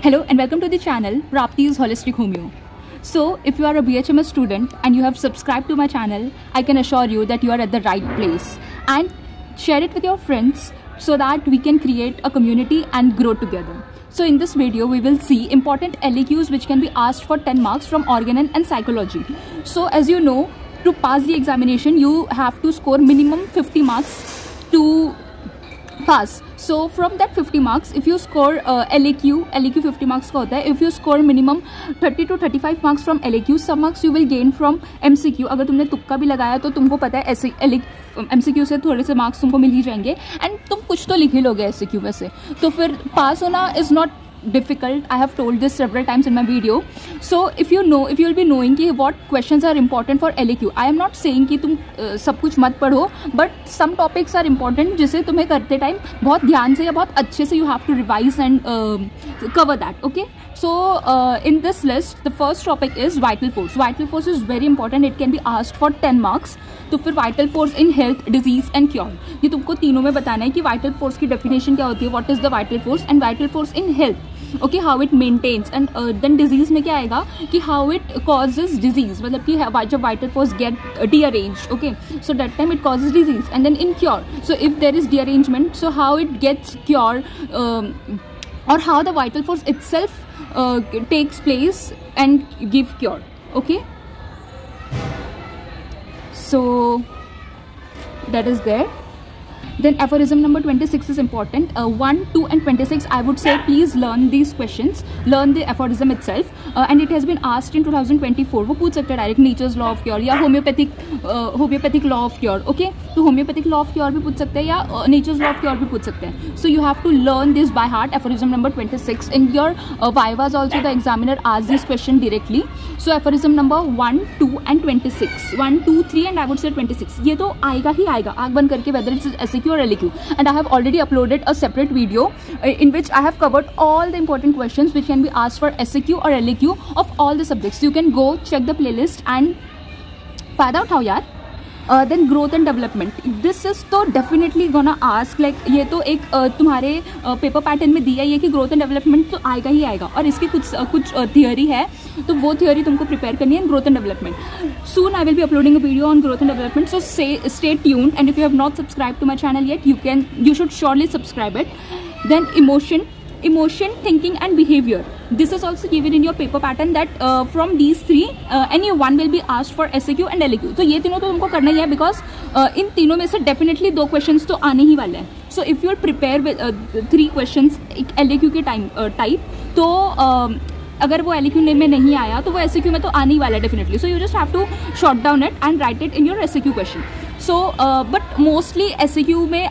Hello and welcome to the channel Prapti's Holistic Homeo. So if you are a BHMS student and you have subscribed to my channel, I can assure you that you are at the right place, and share it with your friends so that we can create a community and grow together. So in this video we will see important LEQs which can be asked for 10 marks from organ and psychology. So as you know, to pass the examination you have to score minimum 50 marks to pass. So from that 50 marks, if you score LEQ 50 marks का होता है. If you score minimum 30 to 35 marks from LEQ, some marks you will gain from MCQ. अगर तुमने तुक्का भी लगाया तो तुमको पता है MCQ से थोड़े से मार्क्स तुमको मिल ही जाएंगे, एंड तुम कुछ तो लिख ही लोगे SCQ में से. तो फिर पास होना is not difficult. I have told this several times in my video. So if you will be knowing कि what questions are important for LEQ. I am not saying कि तुम सब कुछ मत पढ़ो, but some topics are important जिसे तुम्हें करते टाइम बहुत ध्यान से या बहुत अच्छे से you have to revise and cover that. Okay. So in this list the first topic is vital force. Vital force is very important. It can be asked for 10 marks. तो फिर vital force in health, disease and cure, ये तुमको तीनों में बताना है कि vital force की definition क्या होती है, what is the vital force, and vital force in health, okay, how it maintains, and then disease में क्या आएगा कि how it causes disease, मतलब कि जब vital force get dearranged, okay, so that time it causes disease. And then in cure, so if there is derangement, so how it gets cured, or how the vital force itself takes place and give cure. Okay, so that is there. Then aphorism number 26 is important. 1, 2 and 26 I would say please learn these questions, learn the aphorism itself, and it has been asked in 2024. वो पूछ सकते हैं direct nature's law of cure या homeopathic law of cure. Okay, तो homeopathic law of cure भी पूछ सकते हैं या नेचर्स लॉ ऑफ क्योर भी पूछ सकते हैं. So you have to learn this by heart. aphorism number 26 in your vivas also the examiner asks this question directly. So aphorism number 1, 2 and 26, 1, 2, 3 and I would say 26, ये तो आएगा ही आएगा आँख बंद करके, whether it's SCQ or LEQ. And I have already uploaded a separate video in which I have covered all the important questions which can be asked for SCQ or LEQ of all the subjects. You can go check the playlist and find out how yaar. Then growth and development, this is तो definitely gonna ask, like ये तो एक तुम्हारे paper pattern में दिया ही है कि growth and development तो आएगा ही आएगा, और इसकी कुछ थियोरी है, तो वो थियोरी तुमको प्रिपेयर करनी है. Growth and development, soon I will be uploading a video on growth and development, so stay tuned, and if you have not subscribed to my channel yet, you should surely subscribe it. Then emotion, thinking and behavior, this is also given in your paper pattern that from these three any one will be asked for SCQ and LEQ. तो ये तीनों तो तुमको करना ही है, because इन तीनों में से definitely 2 questions तो आने ही वाले हैं. So if you will prepare with 3 questions LEQ के टाइप, तो अगर वो LEQ में नहीं आया तो वो SCQ में तो आने ही वाला है definitely. So you just have to short down it and write it in your SCQ question. So but mostly SCQ में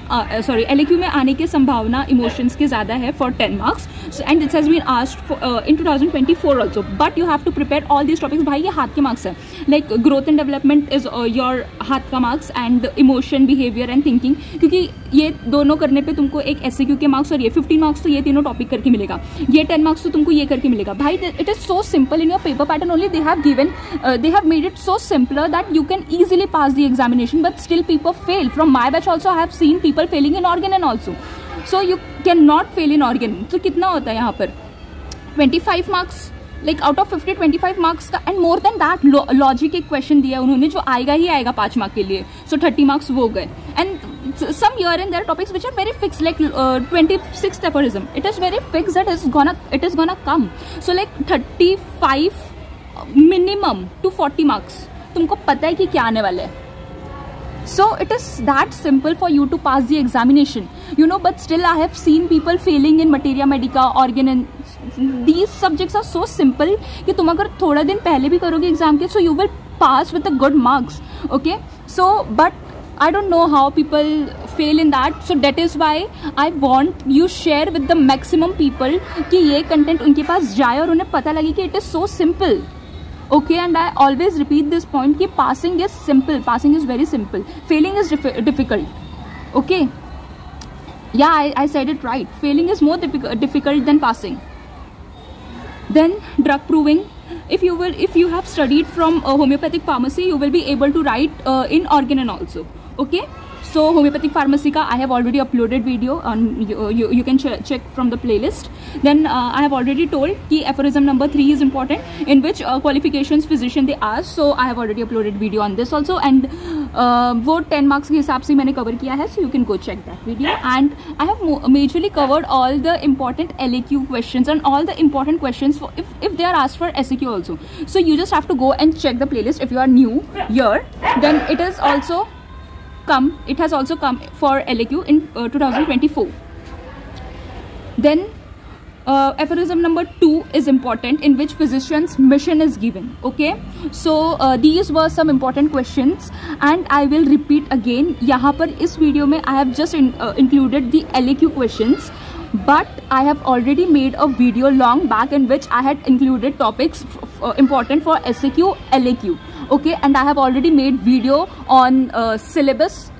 LEQ में आने की संभावना इमोशंस की ज़्यादा है for 10 marks. So, and this has been asked for, in 2024 also. But you have to prepare all these topics. भाई ये हाथ के marks है. Like growth and development is your हाथ का marks, and emotion, behavior and thinking, क्योंकि ये दोनों करने पे तुमको एक SCQ के marks और ये 15 marks तो ये तीनों टॉपिक करके मिलेगा. ये 10 marks तो तुमको ये करके मिलेगा. भाई it is so simple in your paper pattern only. They have made it so simpler that you can easily pass the examination, but still people fail. From my batch also I have seen people failing in organ and also. So you cannot fail in organ. So कितना होता है यहाँ पर 25 marks, like out of 50 25 marks का, and more than that logic एक question दिया उन्होंने जो आएगा ही आएगा 5 मार्क के लिए. So 30 marks वो गए. And some here and there topics which are very fixed, like 26th aphorism, it is very fixed that it is gonna come. So like 35 minimum to 40 marks तुमको पता है कि क्या आने वाला है. So it is that simple for you to pass the examination, you know, but still I have seen people failing in materia medica, organ, and these subjects are so simple कि तुम अगर थोड़ा दिन पहले भी करोगे एग्जाम के, so you will pass with the good marks. Okay, so but I don't know how people fail in that, so that is why I want you share with the maximum people कि ये content उनके पास जाए और उन्हें पता लगे कि it is so simple. Okay, and I always repeat this point कि passing is simple, passing is very simple, failing is difficult. Okay, yeah, I said it right, failing is more difficult than passing. Then drug proving, if you have studied from homeopathic pharmacy, you will be able to write in organ and also. Okay, So homeopathic pharmacy ka I have already uploaded video on, you can check from the playlist. Then I have already told कि aphorism number 3 is important, in which qualifications physician they ask. So I have already uploaded video on this also, and वो 10 marks के हिसाब से मैंने cover किया है, so you can go check that video. And I have majorly covered all the important LAQ questions and all the important questions for if they are asked for SAQ also. So you just have to go and check the playlist if you are new here. Then it has also come for LAQ in 2024. Then aphorism number 2 is important, in which physician's mission is given. Okay, so these were some important questions, and I will repeat again. यहाँ पर इस video में I have just included the LAQ questions, but I have already made a video long back in which I had included topics important for SAQ, LAQ. Okay, and I have already made video on syllabus.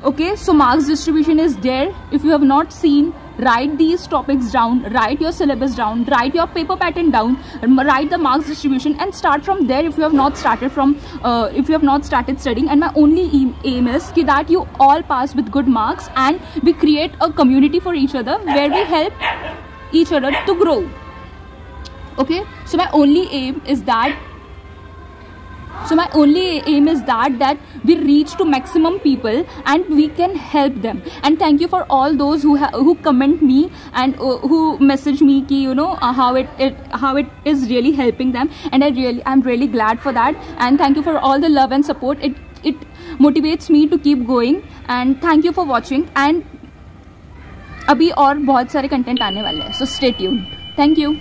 Okay, so marks distribution is there. If you have not seen, write these topics down, write your syllabus down, write your paper pattern down, write the marks distribution, and start from there if you have not started studying. And my only aim is that you all pass with good marks, and we create a community for each other where we help each other to grow. Okay, so my only aim is that that we reach to maximum people and we can help them. And thank you for all those who comment me and who message me ki, you know, how it is really helping them, and I'm really glad for that. And thank you for all the love and support. It motivates me to keep going, and thank you for watching. And अभी और बहुत सारे content आने वाले हैं, so stay tuned. Thank you.